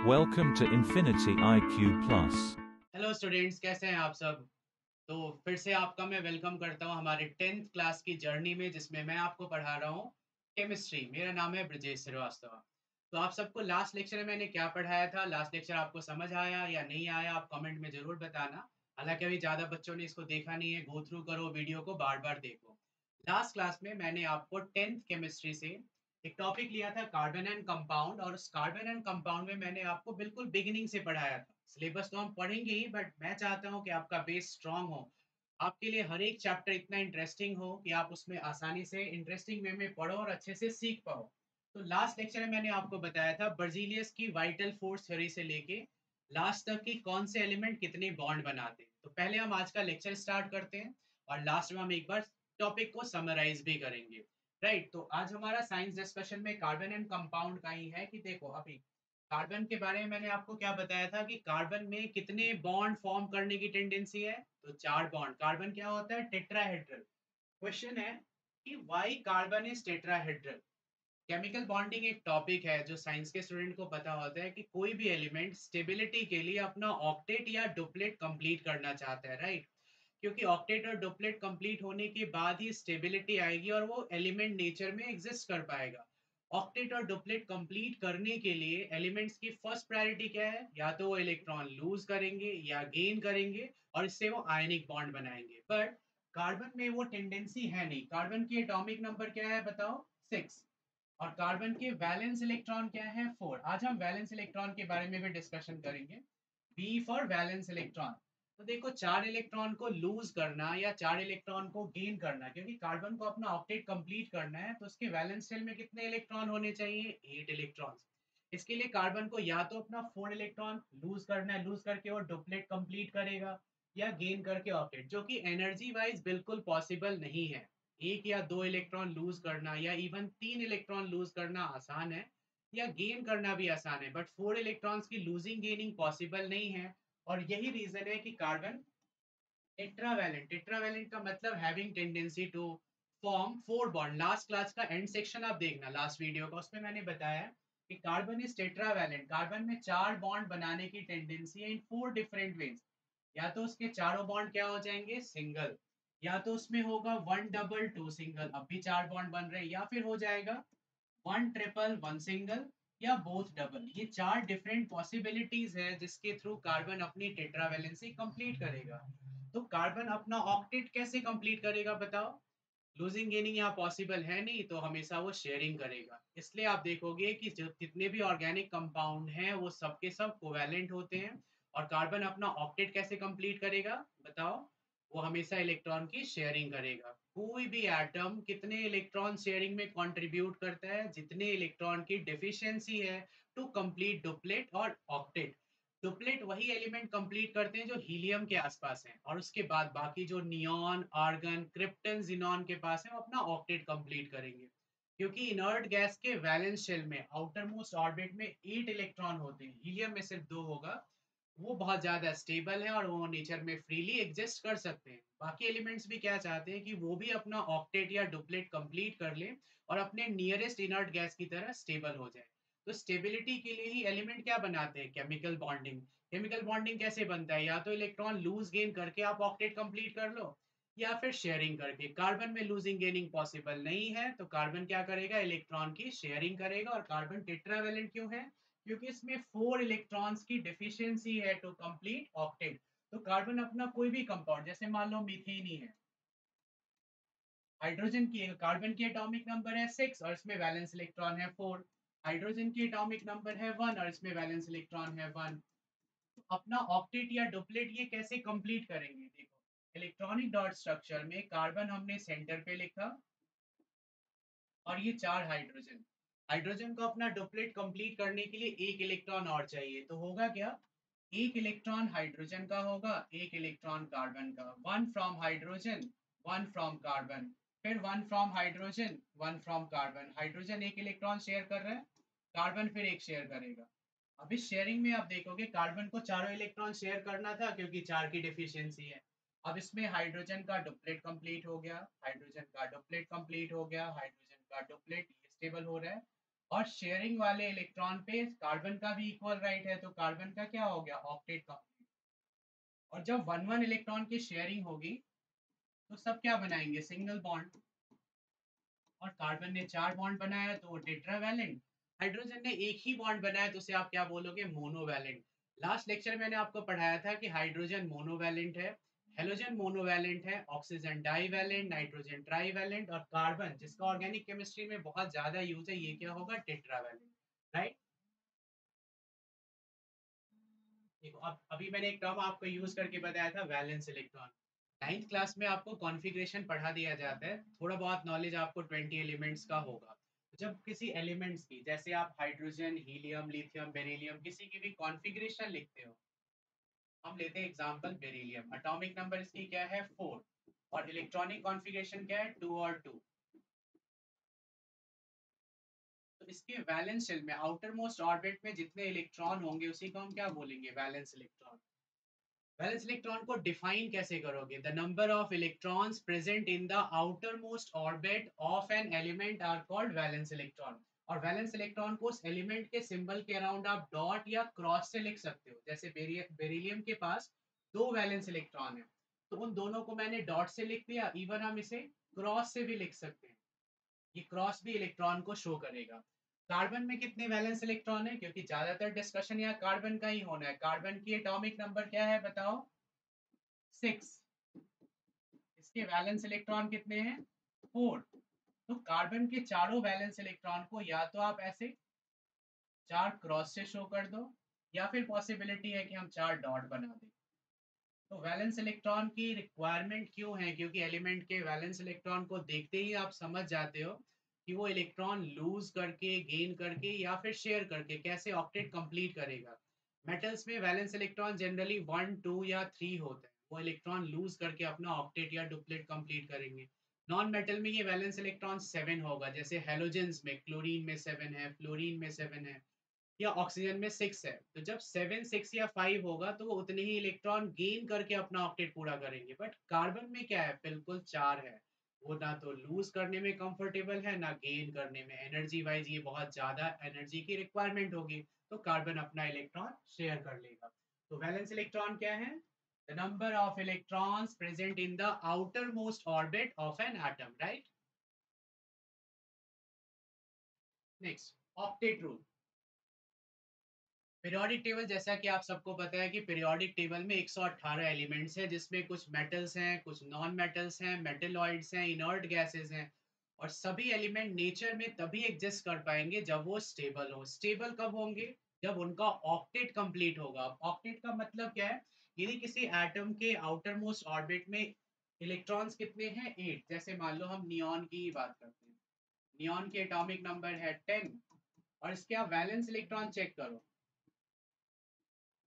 Welcome to Infinity IQ Plus. Hello students, कैसे हैं आप सब। तो फिर से आपका मैं वेलकम करता हूं हमारे 10th क्लास की जर्नी में, जिसमें मैं आपको पढ़ा रहा हूं केमिस्ट्री। मेरा नाम है ब्रजेश श्रीवास्तव। तो आप सबको लास्ट लेक्चर में मैंने क्या पढ़ाया था, लास्ट लेक्चर आपको समझ आया या नहीं आया, आप कमेंट में ज़रूर बताना। हालांकि अभी ज़्यादा बच्चों ने इसको देखा नहीं है, गो थ्रू करो वीडियो को, बार बार देखो। लास्ट क्लास में मैंने आपको 10th केमिस्ट्री से एक टॉपिक लिया था, कार्बन एंड कंपाउंड। और उस कार्बन एंड कंपाउंड में मैंने आपको बिल्कुल बिगिनिंग से पढ़ाया था। सिलेबस तो हम पढ़ेंगे ही, बट मैं चाहता हूँ कि आपका बेस स्ट्रांग हो, आपके लिए हर एक चैप्टर इतना इंटरेस्टिंग हो कि आप उसमें आसानी से इंटरेस्टिंग वे में पढ़ो और अच्छे से सीख पाओ। तो लास्ट लेक्चर में मैंने आपको बताया था बर्जीलियस की वाइटल फोर्स थ्योरी से लेके लास्ट तक की कौन से एलिमेंट कितने बॉन्ड बनाते हैं। तो पहले हम आज का लेक्चर स्टार्ट करते हैं और लास्ट में हम एक बार टॉपिक को समराइज भी करेंगे। राइट, तो आज हमारा साइंस डिस्कशन में कार्बन एंड कंपाउंड का ही है कि देखो, अभी कार्बन के बारे में मैंने आपको क्या बताया था कि कार्बन में कितने बॉन्ड फॉर्म करने की टेंडेंसी है। तो 4 बॉन्ड। कार्बन क्या होता है? टेट्राहेड्रल। क्वेश्चन है कि why carbon is tetrahedral. Chemical bonding एक टॉपिक है जो साइंस के स्टूडेंट को पता होता है कि कोई भी एलिमेंट स्टेबिलिटी के लिए अपना ऑक्टेट या डुप्लेट कंप्लीट करना चाहता है, राइट। क्योंकि ऑक्टेट और डुप्लेट कंप्लीट होने के बाद ही स्टेबिलिटी आएगी और वो एलिमेंट नेचर में एग्जिस्ट कर पाएगा। ऑक्टेट और डुप्लेट कंप्लीट करने के लिए एलिमेंट्स की फर्स्ट प्रायोरिटी क्या है? या तो वो इलेक्ट्रॉन लूज करेंगे या गेन करेंगे, और इससे वो आयनिक बॉन्ड बनाएंगे। बट कार्बन में वो टेंडेंसी है नहीं। कार्बन की एटॉमिक नंबर क्या है बताओ? 6। और कार्बन के वैलेंस इलेक्ट्रॉन क्या है? 4। आज हम वैलेंस इलेक्ट्रॉन के बारे में भी डिस्कशन करेंगे। B for valence electron. तो देखो, 4 इलेक्ट्रॉन को लूज करना या 4 इलेक्ट्रॉन को गेन करना, क्योंकि कार्बन को अपना ऑक्टेट कंप्लीट करना है, तो उसके वैलेंस शेल में कितने इलेक्ट्रॉन होने चाहिए? 8 इलेक्ट्रॉन। इसके लिए कार्बन को या तो अपना 4 इलेक्ट्रॉन लूज करना है, लूज करके वो डुप्लेट कंप्लीट करेगा, या गेन करके ऑक्टेट, जो कि एनर्जी वाइज बिल्कुल पॉसिबल नहीं है। 1 या 2 इलेक्ट्रॉन लूज करना या इवन 3 इलेक्ट्रॉन लूज करना आसान है, या गेन करना भी आसान है, बट 4 इलेक्ट्रॉन्स की लूजिंग गेनिंग पॉसिबल नहीं है। और यही रीजन है कि कार्बन टेट्रावैलेंट। टेट्रावैलेंट का मतलब having tendency to form 4 bond. Last class का एंड सेक्शन आप देखना, लास्ट वीडियो का, उसमें मैंने बताया कि कार्बन इज टेट्रावैलेंट। कार्बन में 4 बॉन्ड बनाने की टेंडेंसी है इन 4 डिफरेंट वेज। या तो उसके चारों बॉन्ड क्या हो जाएंगे? सिंगल। या तो उसमें होगा 1 डबल 2 सिंगल, अब भी 4 बॉन्ड बन रहे हैं। या फिर हो जाएगा 1 ट्रिपल 1 सिंगल, या बोथ डबल। ये 4 डिफरेंट पॉसिबिलिटीज है जिसके थ्रू कार्बन अपनी टेट्रावैलेंसी कंप्लीट करेगा। तो कार्बन अपना ऑक्टेट कैसे कंप्लीट करेगा बताओ? लूजिंग गेनिंग यहाँ पॉसिबल है नहीं, तो हमेशा वो शेयरिंग करेगा। इसलिए आप देखोगे कि जो जितने भी ऑर्गेनिक कंपाउंड हैं वो सबके सब कोवैलेंट होते हैं। और कार्बन अपना ऑक्टेट कैसे कंप्लीट करेगा बताओ? वो हमेशा इलेक्ट्रॉन की शेयरिंग करेगा। कोई भी एटम कितने इलेक्ट्रॉन शेयरिंग में कंट्रीब्यूट करता है? जितने इलेक्ट्रॉन की डेफिशिएंसी है टू कंप्लीट डुप्लेट और ऑक्टेट। डुप्लेट वही एलिमेंट कंप्लीट करते हैं जो हीलियम के आसपास हैं, और उसके बाद बाकी जो नियॉन, आर्गन, क्रिप्टन, जिनॉन के पास है, वो अपना ऑक्टेट कंप्लीट करेंगे। क्योंकि इनर्ट गैस के वैलेंस शेल में आउटर मोस्ट ऑर्बिट में 8 इलेक्ट्रॉन होते हैं, हीलियम में सिर्फ 2 होगा। वो बहुत ज्यादा स्टेबल है और वो नेचर में फ्रीली एग्जिस्ट कर सकते हैं। बाकी एलिमेंट्स भी क्या चाहते हैं कि वो भी अपना ऑक्टेट या डुप्लेट कंप्लीट कर ले और अपने नियरेस्ट इनर्ट गैस की तरह स्टेबल हो जाए। तो स्टेबिलिटी के लिए ही एलिमेंट क्या बनाते हैं? Chemical bonding. केमिकल बॉन्डिंग कैसे बनता है? या तो इलेक्ट्रॉन लूज गेन करके आप ऑक्टेट कंप्लीट कर लो, या फिर शेयरिंग करके। कार्बन में लूजिंग गेनिंग पॉसिबल नहीं है, तो कार्बन क्या करेगा? इलेक्ट्रॉन की शेयरिंग करेगा। और कार्बन टेट्रावेलेंट क्यों है? क्योंकि इसमें 4 इलेक्ट्रॉन्स की डिफिशियंसी है टू कंप्लीट ऑक्टेट। तो कार्बन अपना कोई भी कंपाउंड, जैसे मान लो मीथेन ही है, हाइड्रोजन की, कार्बन की एटॉमिक नंबर है 6 और इसमें वैलेंस इलेक्ट्रॉन है 4। हाइड्रोजन की एटॉमिक नंबर है 1 और इसमें वैलेंस इलेक्ट्रॉन है 1। तो अपना ऑक्टेट या डुप्लेट ये कैसे कंप्लीट करेंगे? देखो, इलेक्ट्रॉनिक डॉट स्ट्रक्चर में कार्बन हमने सेंटर पे लिखा, और ये 4 हाइड्रोजन। हाइड्रोजन को अपना डुप्लेट कंप्लीट करने के लिए 1 इलेक्ट्रॉन और चाहिए, तो होगा क्या? 1 इलेक्ट्रॉन हाइड्रोजन का होगा, 1 इलेक्ट्रॉन कार्बन का। 1 फ्रॉम हाइड्रोजन, 1 फ्रॉम कार्बन, फिर 1 from hydrogen, 1 from carbon. Hydrogen 1 electron share कर रहा है, कार्बन फिर 1 शेयर करेगा। अब इस शेयरिंग में आप देखोगे कार्बन को चारों इलेक्ट्रॉन शेयर करना था क्योंकि 4 की डिफिशियंसी है। अब इसमें हाइड्रोजन का डुप्लेट कंप्लीट हो गया, हाइड्रोजन का डुप्लेट कंप्लीट हो गया, हाइड्रोजन का डुप्लेट स्टेबल हो रहा है। और शेयरिंग वाले इलेक्ट्रॉन पे कार्बन का भी इक्वल राइट है, तो कार्बन का क्या हो गया, ऑक्टेट कंप्लीट। और जब 1 1 इलेक्ट्रॉन की शेयरिंग होगी तो सब क्या बनाएंगे, सिंगल बॉन्ड। और कार्बन ने 4 बॉन्ड बनाया तो वो टेट्रावैलेंट। हाइड्रोजन ने एक ही बॉन्ड बनाया तो उसे आप क्या बोलोगे, मोनोवैलेंट। लास्ट लेक्चर मैंने आपको पढ़ाया था कि हाइड्रोजन मोनोवैलेंट है, हेलोजन मोनोवैलेंट है, ऑक्सीजन डाईवैलेंट, नाइट्रोजन ट्राईवैलेंट, और कार्बन जिसका ऑर्गेनिक केमिस्ट्री में बहुत ज्यादा यूज है, ये क्या होगा, टेट्रावैलेंट। राइट। देखो अब अभी मैंने एक टर्म आपको यूज करके बताया था, वैलेंस इलेक्ट्रॉन। 9th क्लास में आपको कॉन्फ़िगरेशन पढ़ा दिया जाता है, थोड़ा बहुत नॉलेज आपको 20 एलिमेंट्स का होगा। जब किसी एलिमेंट्स की, जैसे आप हाइड्रोजन, हीलियम, लिथियम, बेरिलियम, किसी की भी कॉन्फ़िगरेशन लिखते हो, हम लेते हैं एग्जांपल बेरिलियम, एटॉमिक नंबर इसकी क्या है, 4, और इलेक्ट्रॉनिक कॉन्फ़िगरेशन क्या है, 2 और 2। तो इसके वैलेंस शेल में, आउटर मोस्ट ऑर्बिट में जितने इलेक्ट्रॉन होंगे उसी को हम क्या बोलेंगे, वैलेंस इलेक्ट्रॉन। वैलेंस इलेक्ट्रॉन को डिफाइन कैसे करोगे, the number of electrons present in the outermost orbit of an element are called valence electron. और वैलेंस इलेक्ट्रॉन को उस एलिमेंट के सिंबल के अराउंड आप डॉट या क्रॉस से लिख सकते हो। जैसे बेरिलियम के पास 2 वैलेंस इलेक्ट्रॉन है, तो उन दोनों को मैंने डॉट से लिख दिया, इवन हम इसे क्रॉस से भी लिख सकते हैं, ये क्रॉस भी इलेक्ट्रॉन को शो करेगा। कार्बन में कितने वैलेंस इलेक्ट्रॉन है, क्योंकि ज्यादातर डिस्कशन यहाँ कार्बन का ही होना है। कार्बन की एटॉमिक नंबर क्या है बताओ, 6। इसके वैलेंस इलेक्ट्रॉन कितने हैं, 4। तो कार्बन के चारों वैलेंस इलेक्ट्रॉन को या तो आप ऐसे 4 क्रॉस से शो कर दो, या फिर पॉसिबिलिटी है कि हम 4 डॉट बना दें। तो वैलेंस इलेक्ट्रॉन की रिक्वायरमेंट क्यों है, क्योंकि एलिमेंट के वैलेंस इलेक्ट्रॉन को देखते ही आप समझ जाते हो कि वो इलेक्ट्रॉन लूज करके, गेन करके, या फिर शेयर करके कैसे ऑक्टेट कंप्लीट करेगा। मेटल्स में वैलेंस इलेक्ट्रॉन जनरली 1 2 या 3 होते हैं, वो इलेक्ट्रॉन लूज करके अपना ऑक्टेट या डुप्लेट कंप्लीट करेंगे। नॉन मेटल में ये वैलेंस इलेक्ट्रॉन 7 होगा, जैसे हेलोजेंस में, क्लोरीन में 7 है, फ्लोरीन में 7 है, या ऑक्सीजन में 6 है। तो जब 7 6 या 5 होगा तो वो उतने ही इलेक्ट्रॉन गेन करके अपना ऑक्टेट पूरा करेंगे। बट कार्बन में क्या है, बिल्कुल 4 है, वो ना तो लूज करने में कंफर्टेबल है, ना गेन करने में। एनर्जी वाइज ये बहुत ज्यादा एनर्जी की रिक्वायरमेंट होगी, तो कार्बन अपना इलेक्ट्रॉन शेयर कर लेगा। तो वैलेंस इलेक्ट्रॉन क्या है, the number of electrons present in the outermost orbit of an atom. Right. Next, octet rule. Periodic table, जैसा कि आप सबको पता है कि पीरियोडिक टेबल में 118 एलिमेंट्स हैं, जिसमें कुछ मेटल्स हैं, कुछ नॉन मेटल्स हैं, मेटेलॉइड्स हैं, इनर्ट गैसेस हैं। और सभी एलिमेंट नेचर में तभी एग्जिस्ट कर पाएंगे जब वो स्टेबल हो। स्टेबल कब होंगे, जब उनका ऑक्टेट कंप्लीट होगा। ऑक्टेट का मतलब क्या है, यदि किसी एटम के आउटर मोस्ट ऑर्बिट में इलेक्ट्रॉन्स कितने हैं, 8। जैसे मान लो हम नियॉन की ही बात करते हैं, नियॉन के एटॉमिक नंबर है 10, और इसके आप वैलेंस इलेक्ट्रॉन चेक करो,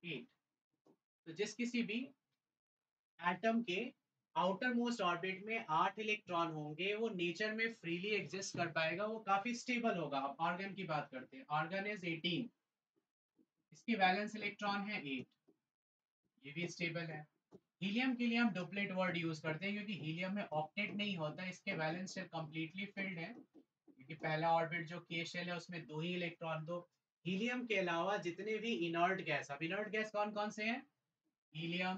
8। तो जिस किसी भी एटम के आउटर मोस्ट ऑर्बिट में 8 इलेक्ट्रॉन होंगे, वो नेचर में फ्रीली एग्जिस्ट कर पाएगा, वो काफी स्टेबल होगा। अब आर्गन की बात करते हैं, आर्गन इज 18, इसकी वैलेंस इलेक्ट्रॉन है 8, ये भी स्टेबल है। हीलियम के लिए हम डुप्लेट वर्ड यूज करते हैं, क्योंकि हीलियम में ऑक्टेट नहीं होता, इसके वैलेंस शेल कंप्लीटली फिल्ड है, क्योंकि पहला ऑर्बिट जो के शेल है उसमें 2 ही इलेक्ट्रॉन। दो हीलियम के अलावा जितने भी इनर्ट गैस, अब इनर्ट गैस कौन कौन से हैं, helium,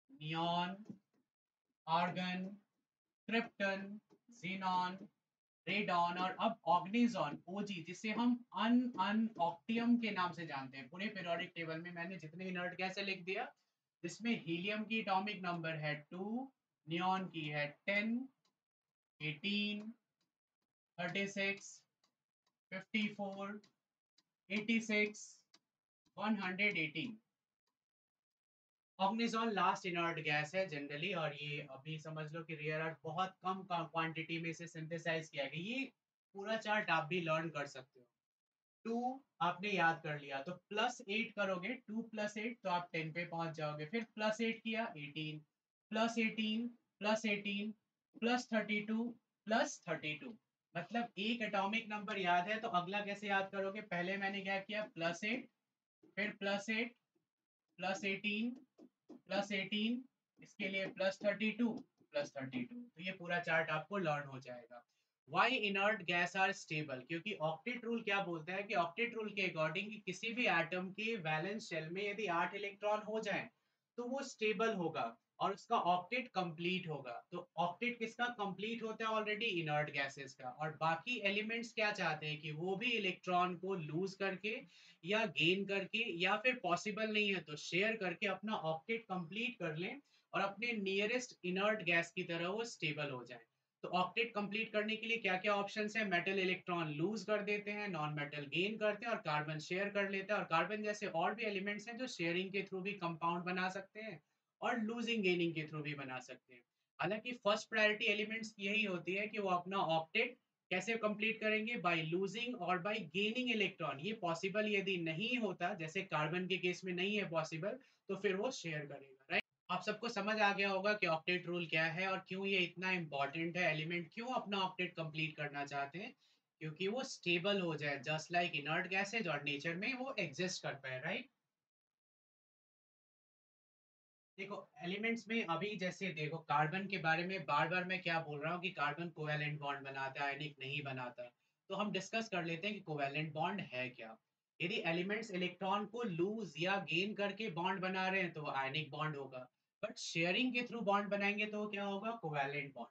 neon, argon, krypton, xenon, radon, और अब ऑग्निजॉन, ओजी, जिसे हम अन अन ऑक्टियम के नाम से जानते हैं। पूरे पीरियोडिक टेबल में मैंने जितने इनर्ट गैस लिख दिया, जिसमें हीलियम की एटॉमिक नंबर है 2, नियॉन की है 10, 18, 36, 54, 86, 118। ऑग्निजॉन लास्ट इनर्ट गैस है जनरली, और ये अभी समझ लो कि रेयर अर्थ बहुत कम क्वांटिटी में इसे सिंथेसाइज किया गया। ये पूरा चार्ट आप भी लर्न कर सकते हो। 2 आपने याद कर लिया, तो +8 करोगे, 2 + 8 तो आप 10 पे पहुंच जाओगे। फिर +8 किया, 18, +18, +18, +32, +32। मतलब एक एटॉमिक नंबर याद है तो अगला कैसे याद करोगे, पहले मैंने क्या किया, +8, फिर +8, +18, +18, इसके लिए +32, +32। तो ये पूरा चार्ट आपको लर्न हो जाएगा। Why inert gas are stable, क्योंकि ऑक्टेट रूल क्या बोलता है कि ऑक्टेट रूल के अकॉर्डिंग कि किसी भी एटम के वैलेंस शेल में यदि 8 इलेक्ट्रॉन हो जाएं तो वो स्टेबल होगा और उसका ऑक्टेट कंप्लीट होगा। तो ऑक्टेट किसका कंप्लीट होता है? ऑलरेडी इनर्ट गैसेस का। और बाकी एलिमेंट्स क्या चाहते हैं कि वो भी इलेक्ट्रॉन को लूज करके या गेन करके या फिर पॉसिबल नहीं है तो शेयर करके अपना ऑक्टेट कंप्लीट कर लें और अपने नियरेस्ट इनर्ट गैस की तरह वो स्टेबल हो जाए। तो ऑक्टेट कंप्लीट करने के लिए क्या क्या ऑप्शंस है? मेटल इलेक्ट्रॉन लूज कर देते हैं, नॉन मेटल गेन करते हैं और कार्बन शेयर कर लेता है। और कार्बन जैसे और भी एलिमेंट्स हैं जो शेयरिंग के थ्रू भी कंपाउंड बना सकते हैं और लूजिंग गेनिंग के थ्रू भी बना सकते हैं। हालांकि फर्स्ट प्रायोरिटी एलिमेंट्स यही होती है कि वो अपना ऑक्टेट कैसे कंप्लीट करेंगे? बाय लूजिंग और बाय गेनिंग इलेक्ट्रॉन। ये पॉसिबल यदि नहीं होता, जैसे कार्बन के केस में नहीं है पॉसिबल, तो फिर वो शेयर करेगा, राइट? आप सबको समझ आ गया होगा कि ऑक्टेट रूल क्या है और क्यों ये इतना इंपॉर्टेंट है। एलिमेंट क्यों अपना ऑक्टेट कंप्लीट करना चाहते हैं? क्योंकि वो स्टेबल हो जाए, जस्ट लाइक इनर्ट गैसेज, और नेचर में वो एग्जिस्ट कर पाए, राइट? देखो एलिमेंट्स में अभी जैसे देखो कार्बन के बारे में बार बार मैं क्या बोल रहा हूँ कि कार्बन कोवैलेंट बॉन्ड बनाता है, आयनिक नहीं बनाता। तो हम डिस्कस कर लेते हैं कि कोवैलेंट बॉन्ड है क्या। यदि एलिमेंट्स इलेक्ट्रॉन को लूज या गेन करके बॉन्ड बना रहे हैं तो वो आयनिक बॉन्ड होगा। बट शेयरिंग के थ्रू बॉन्ड बनाएंगे तो वो क्या होगा? Covalent bond.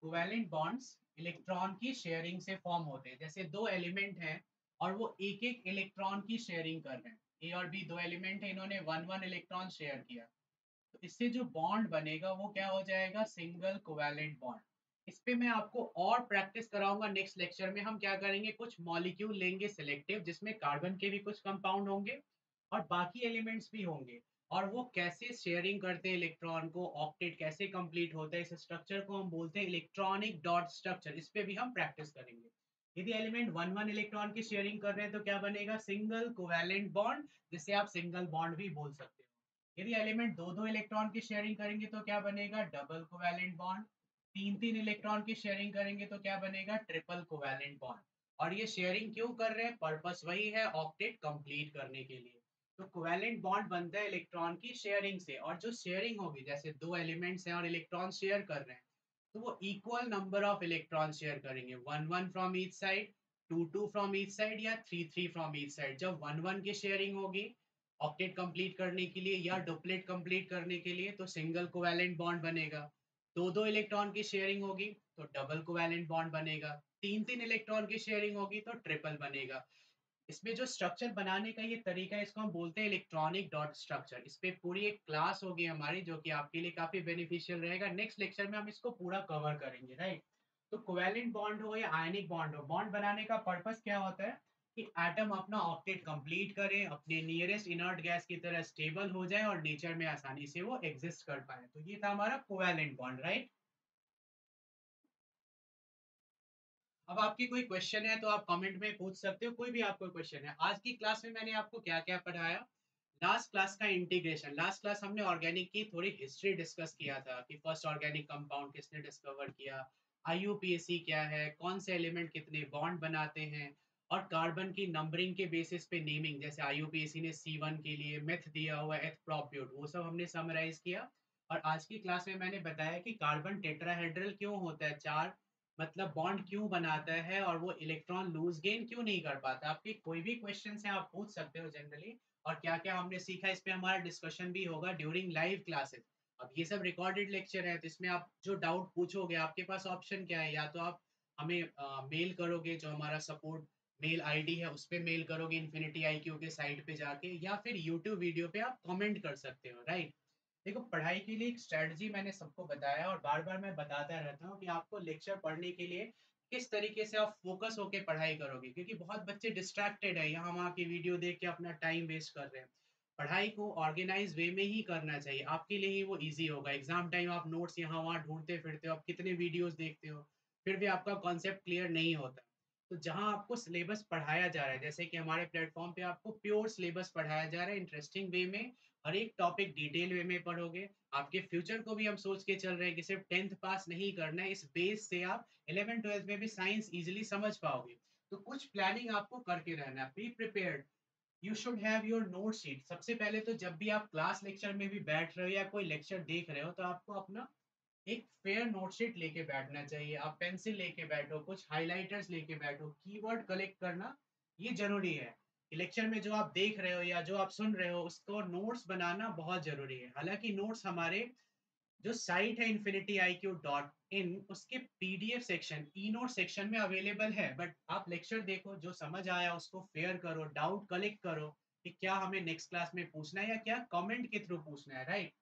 Covalent bonds electron की शेयरिंग से फॉर्म होते हैं। जैसे दो एलिमेंट हैं और वो एक एक इलेक्ट्रॉन की शेयरिंग कर रहे हैं। ए और बी दो एलिमेंट है, इन्होंने वन वन इलेक्ट्रॉन शेयर किया। तो इससे जो बॉन्ड बनेगा वो क्या हो जाएगा? Single covalent bond. इस पे मैं आपको और प्रैक्टिस कराऊंगा नेक्स्ट लेक्चर में। हम क्या करेंगे, कुछ मॉलिक्यूल लेंगे सिलेक्टिव जिसमें कार्बन के भी कुछ कंपाउंड होंगे और बाकी एलिमेंट्स भी होंगे, और वो कैसे शेयरिंग करते हैं इलेक्ट्रॉन को, ऑक्टेट कैसे कंप्लीट होता है, इस स्ट्रक्चर को हम बोलते हैं इलेक्ट्रॉनिक डॉट स्ट्रक्चर। इस पे भी हम प्रैक्टिस करेंगे। यदि एलिमेंट वन वन इलेक्ट्रॉन की शेयरिंग कर रहे हैं तो क्या बनेगा? सिंगल कोवैलेंट बॉन्ड, जिसे आप सिंगल बॉन्ड भी बोल सकते हो। यदि एलिमेंट दो दो इलेक्ट्रॉन की शेयरिंग करेंगे तो क्या बनेगा? Double covalent bond. तीन तीन इलेक्ट्रॉन की शेयरिंग करेंगे तो क्या बनेगा? Triple covalent bond. और ये शेयरिंग क्यों कर रहे हैं? पर्पस वही है, ऑक्टेट कंप्लीट करने के लिए। तो कोवैलेंट बॉन्ड बनता है इलेक्ट्रॉन की शेयरिंग से। और जो शेयरिंग होगी, जैसे दो एलिमेंट्स हैं और इलेक्ट्रॉन शेयर कर रहे हैं, तो वो equal number of electron share करेंगे, one one from each side, two two from each side या three three from each side. जब वन वन की शेयरिंग होगी ऑक्टेट कंप्लीट करने के लिए या डुप्लेट कंप्लीट करने के लिए, तो सिंगल कोवैलेंट बॉन्ड बनेगा। दो दो इलेक्ट्रॉन की शेयरिंग होगी तो डबल कोवैलेंट बॉन्ड बनेगा। तीन तीन इलेक्ट्रॉन की शेयरिंग होगी तो ट्रिपल बनेगा। इसमें जो स्ट्रक्चर बनाने का ये तरीका है, इसको हम बोलते हैं इलेक्ट्रॉनिक डॉट स्ट्रक्चर। इस पे पूरी एक क्लास होगी हमारी जो कि आपके लिए काफी बेनिफिशियल रहेगा। नेक्स्ट लेक्चर में हम इसको पूरा कवर करेंगे, राइट? तो कोवैलेंट बॉन्ड हो या आयनिक बॉन्ड हो, बॉन्ड बनाने का पर्पस क्या होता है? कि एटम अपना ऑक्टेट कंप्लीट करे, अपने नियरेस्ट इनर्ट गैस की तरह स्टेबल हो जाए और नेचर में आसानी से वो एग्जिस्ट कर पाए। तो ये था हमारा कोवैलेंट बॉन्ड, राइट? अब आपकी कोई क्वेश्चन है तो आप कमेंट में पूछ सकते हो, कोई भी आपको क्वेश्चन है। आज की क्लास में मैंने आपको क्या क्या पढ़ाया? लास्ट क्लास का इंटीग्रेशन, लास्ट क्लास हमने ऑर्गेनिक की थोड़ी हिस्ट्री डिस्कस किया था कि फर्स्ट ऑर्गेनिक कंपाउंड किसने डिस्कवर किया, आईयूपीएसी क्या है, कौन से एलिमेंट कितने बॉन्ड बनाते हैं, और कार्बन की नंबरिंग के बेसिस पे नेमिंग, जैसे आईयूपीएसी ने C1 के लिए मेथ दिया हुआ एथ प्रोप्यूट, वो सब हमने समराइज किया। और आज की क्लास में मैंने बताया कि कार्बन टेट्राहेड्रल क्यों होता है, चार मतलब बॉन्ड क्यों बनाता है, और वो इलेक्ट्रॉन लूज गेन क्यों नहीं कर पाता। आपके कोई भी क्वेश्चन है आप पूछ सकते हो जनरली। और क्या क्या हमने सीखा इस पे हमारा डिस्कशन भी होगा ड्यूरिंग लाइव क्लासेस। अब ये सब रिकॉर्डेड लेक्चर है तो इसमें आप जो डाउट पूछोगे आपके पास ऑप्शन क्या है, या तो आप हमें मेल करोगे, जो हमारा सपोर्ट मेल आईडी है उस पे मेल करोगे इन्फिनिटी आईक्यू के साइट पे जाके, या फिर यूट्यूब वीडियो पे आप कमेंट कर सकते हो, राइट? देखो पढ़ाई के लिए एक स्ट्रेटजी मैंने सबको बताया और बार बार मैं बताता रहता हूँ कि आपको लेक्चर पढ़ने के लिए किस तरीके से आप फोकस होके पढ़ाई करोगे, क्योंकि बहुत बच्चे डिस्ट्रैक्टेड है, यहाँ वहाँ की वीडियो देख के अपना टाइम वेस्ट कर रहे हैं। पढ़ाई को ऑर्गेनाइज वे में ही करना चाहिए, आपके लिए ही वो इजी होगा। एग्जाम टाइम आप नोट्स यहाँ वहाँ ढूंढते फिरते हो, आप कितने वीडियोस देखते हो, फिर भी आपका कॉन्सेप्ट क्लियर नहीं होता। तो जहाँ आपको सिलेबस पढ़ाया जा रहा है, जैसे कि हमारे प्लेटफॉर्म पे आपको प्योर सिलेबस पढ़ाया जा रहा है इंटरेस्टिंग वे में, हर एक टॉपिक डिटेल वे में पढ़ोगे। आपके फ्यूचर को भी हम सोच के चल रहे हैं कि सिर्फ 10th पास नहीं करना है, इस बेस से आप 11 12 में भी साइंस इजीली समझ पाओगे। तो कुछ प्लानिंग आपको करके रहना है, be prepared. You should have your note sheet. सबसे पहले तो जब भी आप क्लास लेक्चर में भी बैठ रहे हो या कोई लेक्चर देख रहे हो तो आपको अपना एक फेयर नोटशीट लेके बैठना चाहिए, आप पेंसिल लेके बैठो, कुछ हाइलाइटर्स लेके बैठो, कीवर्ड कलेक्ट करना ये जरूरी है। लेक्चर में जो आप देख रहे हो या जो आप सुन रहे हो उसको नोट्स बनाना बहुत जरूरी है। हालांकि नोट्स हमारे जो साइट है infinittyiq.in उसके PDF section E note section में अवेलेबल है, बट आप लेक्चर देखो, जो समझ आया उसको फेयर करो, डाउट कलेक्ट करो कि क्या हमें नेक्स्ट क्लास में पूछना है या क्या कमेंट के थ्रू पूछना है, राइट।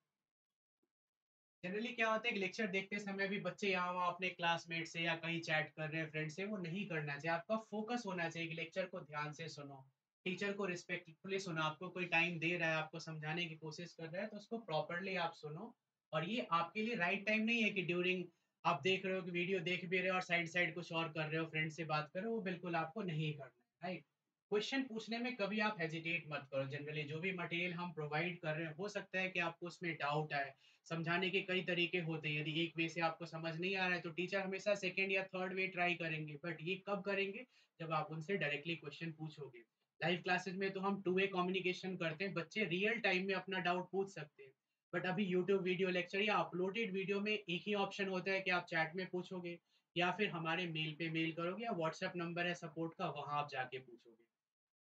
जनरली क्या होता है कि लेक्चर देखते समय भी बच्चे यहाँ वहाँ अपने क्लासमेट से या कहीं चैट कर रहे हैं फ्रेंड से, वो नहीं करना चाहिए। आपका फोकस होना चाहिए कि लेक्चर को ध्यान से सुनो, टीचर को रिस्पेक्टफुली सुनो, आपको कोई टाइम दे रहा है, आपको समझाने की कोशिश कर रहा है तो उसको प्रॉपरली आप सुनो। और ये आपके लिए राइट टाइम नहीं है कि ड्यूरिंग आप देख रहे हो कि वीडियो देख भी रहे हो और साइड साइड कुछ और कर रहे हो, फ्रेंड से बात कर रहे हो, वो बिल्कुल आपको नहीं करना है, राइट। क्वेश्चन पूछने में कभी आप हेजिटेट मत करो। जनरली जो भी मटेरियल हम प्रोवाइड कर रहे हैं हो सकता है कि आपको उसमें डाउट आए, समझाने के कई तरीके होते हैं, यदि एक वे से आपको समझ नहीं आ रहा है तो टीचर हमेशा सेकेंड या थर्ड वे ट्राई करेंगे, बट ये कब करेंगे, जब आप उनसे डायरेक्टली क्वेश्चन पूछोगे। लाइव क्लासेस में तो हम टू वे कम्युनिकेशन करते हैं, बच्चे रियल टाइम में अपना डाउट पूछ सकते हैं। बट अभी यूट्यूब वीडियो लेक्चर या अपलोडेड वीडियो में एक ही ऑप्शन होता है कि आप चैट में पूछोगे या फिर हमारे मेल पे मेल करोगे या व्हाट्सएप नंबर है सपोर्ट का, वहां आप जाके पूछोगे।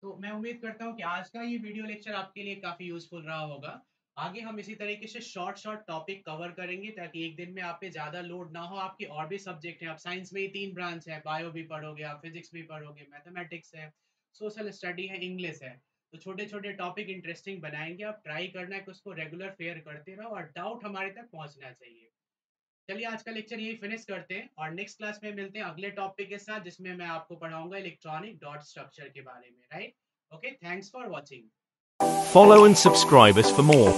तो मैं उम्मीद करता हूँ कि आज का ये वीडियो लेक्चर आपके लिए काफी यूजफुल रहा होगा। आगे हम इसी तरीके से शॉर्ट शॉर्ट टॉपिक कवर करेंगे ताकि एक दिन में आप पे ज्यादा लोड ना हो। आपके और भी सब्जेक्ट हैं, आप साइंस में ही 3 ब्रांच है, बायो भी पढ़ोगे, आप फिजिक्स भी पढ़ोगे, मैथमेटिक्स है, सोशल स्टडी है, इंग्लिश है। तो छोटे छोटे टॉपिक इंटरेस्टिंग बनाएंगे, आप ट्राई करना है कि उसको रेगुलर फेयर करते रहो और डाउट हमारे तक पहुंचना चाहिए। चलिए आज का लेक्चर यही फिनिश करते हैं और नेक्स्ट क्लास में मिलते हैं अगले टॉपिक के साथ, जिसमें मैं आपको पढ़ाऊंगा इलेक्ट्रॉनिक डॉट स्ट्रक्चर के बारे में, right. Okay, thanks for watching. Follow and subscribe us for more.